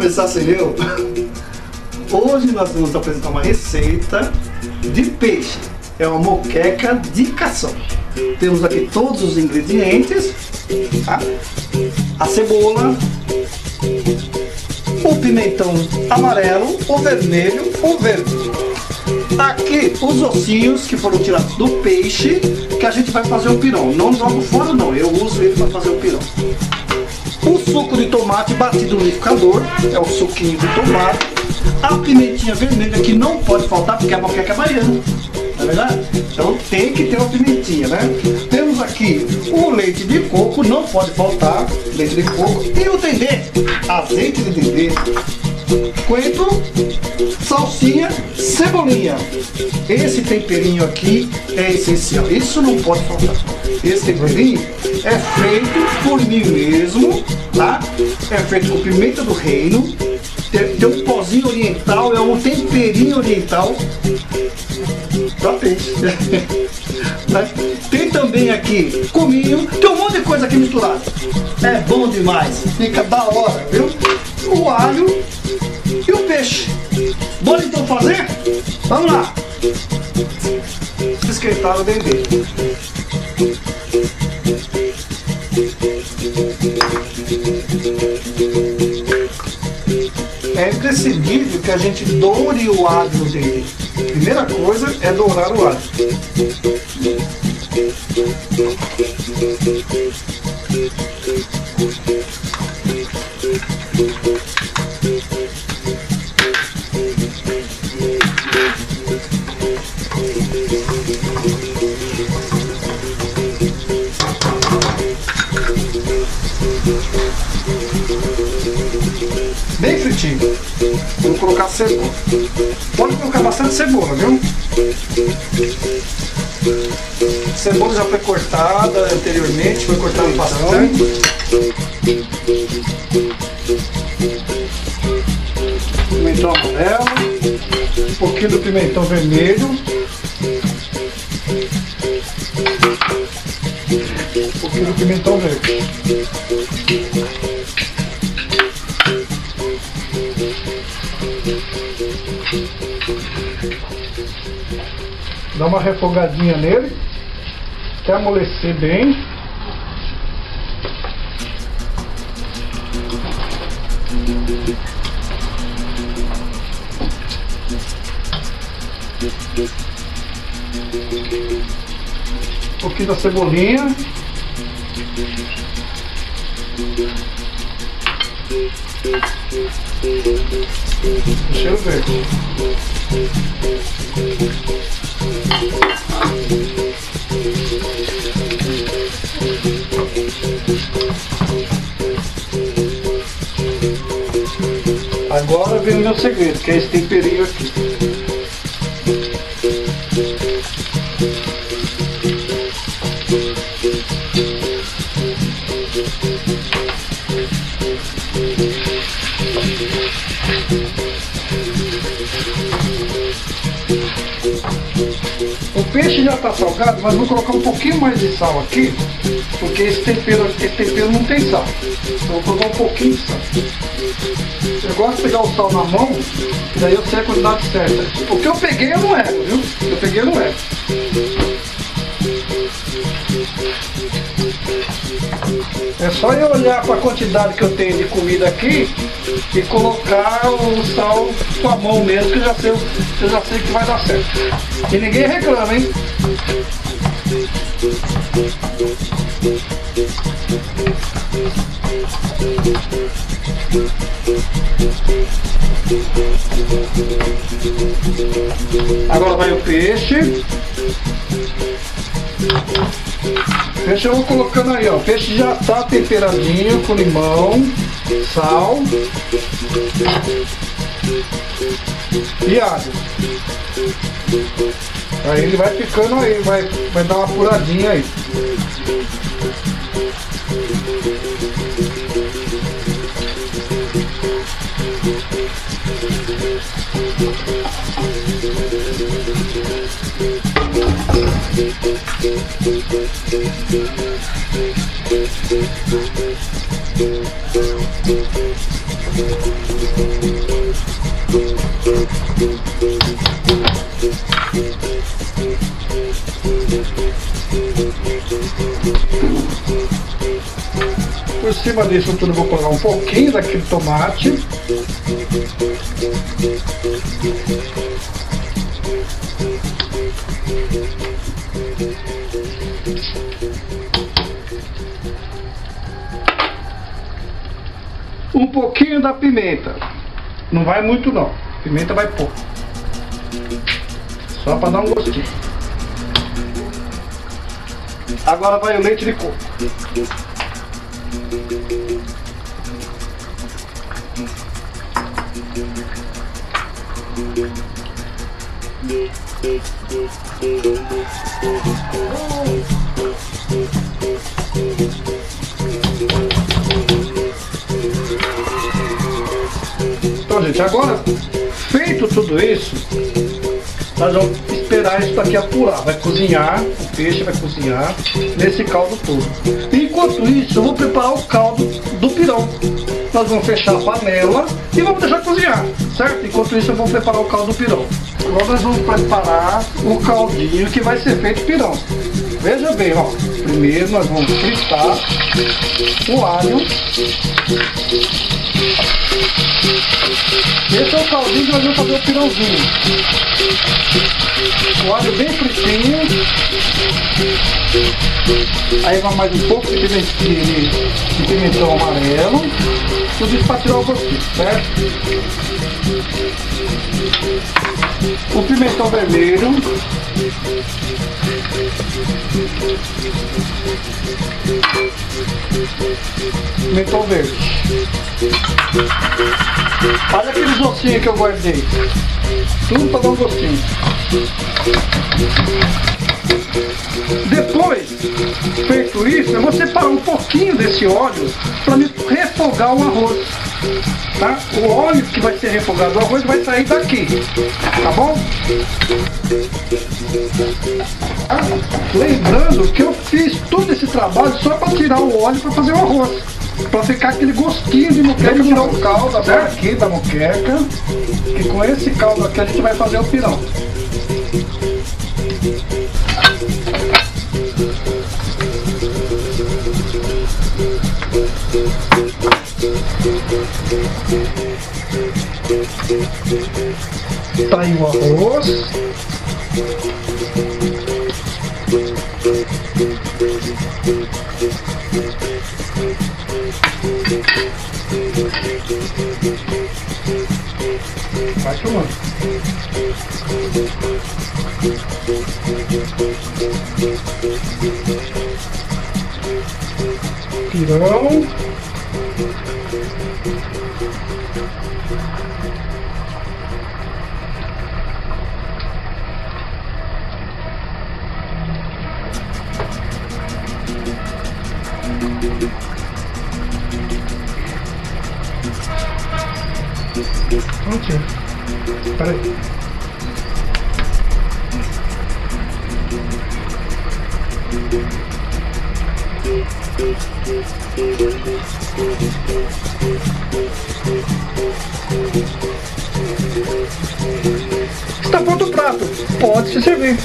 começar sem eu, hoje nós vamos apresentar uma receita de peixe. É uma moqueca de cação. Temos aqui todos os ingredientes, tá? A cebola, o pimentão amarelo, o vermelho, o verde. Aqui os ossinhos que foram tirados do peixe, que a gente vai fazer o pirão. Não jogo fora não, eu uso ele para fazer o pirão. O suco de tomate batido no liquidificador, é o suquinho de tomate. A pimentinha vermelha que não pode faltar porque a moqueca é baiana, não é verdade? Então tem que ter uma pimentinha, né? Temos aqui o leite de coco, não pode faltar, leite de coco. E o dendê, azeite de dendê, coentro, salsinha, cebolinha. Esse temperinho aqui é essencial, isso não pode faltar. Esse temperinho é feito por mim mesmo, tá? É feito com pimenta do reino, tem um pozinho oriental, é um temperinho oriental para peixe. Tem também aqui cominho, tem um monte de coisa aqui misturada. É bom demais, fica da hora, viu? O alho e o peixe. Bora então fazer? Vamos lá! Esquentar o dendê. É imprescindível que a gente doure o alho no dendê. Primeira coisa é dourar o alho. Bem fritinho. Vou colocar cebola. Pode colocar bastante cebola, viu? Cebola já foi cortada anteriormente, foi cortada bastante. Pimentão amarelo, um pouquinho do pimentão vermelho, um pouquinho do pimentão verde. Dá uma refogadinha nele, até amolecer bem. Um pouquinho da cebolinha. Cheiro verde. Agora vem o meu segredo, que é esse temperinho aqui. O peixe já está salgado, mas vou colocar um pouquinho mais de sal aqui, porque esse tempero não tem sal. Então vou colocar um pouquinho de sal. Eu gosto de pegar o sal na mão, daí eu sei a quantidade certa. O que eu peguei eu não erro, viu? O que eu peguei eu não erro. É só eu olhar para a quantidade que eu tenho de comida aqui e colocar o sal com a mão mesmo, que eu já sei que vai dar certo. E ninguém reclama, hein? Agora vai o peixe. Peixe eu vou colocando aí, ó. O peixe já está temperadinho com limão, sal e alho. Aí ele vai ficando aí, vai dar uma apuradinha aí. por cima disso tudo eu vou colocar um pouquinho daquele tomate. Um pouquinho da pimenta. Não vai muito não. Pimenta vai pouco. Só para dar um gostinho. Agora vai o leite de coco. Então, gente, agora feito tudo isso, nós vamos esperar isso daqui apurar. Vai cozinhar, o peixe vai cozinhar nesse caldo todo. Enquanto isso, eu vou preparar o caldo do pirão. Nós vamos fechar a panela e vamos deixar cozinhar, certo? Enquanto isso, eu vou preparar o caldo do pirão. Agora nós vamos preparar o caldinho que vai ser feito pirão. Veja bem, ó. Primeiro nós vamos fritar o alho. Esse é o caldinho que nós vamos fazer o pirãozinho. O alho bem fritinho. Aí vai mais um pouco de pimentão amarelo. Tudo isso para tirar o gostinho, certo? O pimentão vermelho. Pimentão verde. Olha aqueles ossinhos que eu guardei. Tudo para dar um gostinho. Depois, feito isso, eu vou separar um pouquinho desse óleo para me refogar o arroz. Tá? O óleo que vai ser refogado do arroz vai sair daqui. Tá bom? Lembrando que eu fiz todo esse trabalho só para tirar o óleo para fazer o arroz. Para ficar aquele gostinho de moqueca. Vamos tirar o caldo agora aqui da moqueca. E com esse caldo aqui a gente vai fazer o pirão. Tá aí o arroz. Vai tomando. Pirão. Prontinho. Peraí. Está pronto o prato. Pode se servir.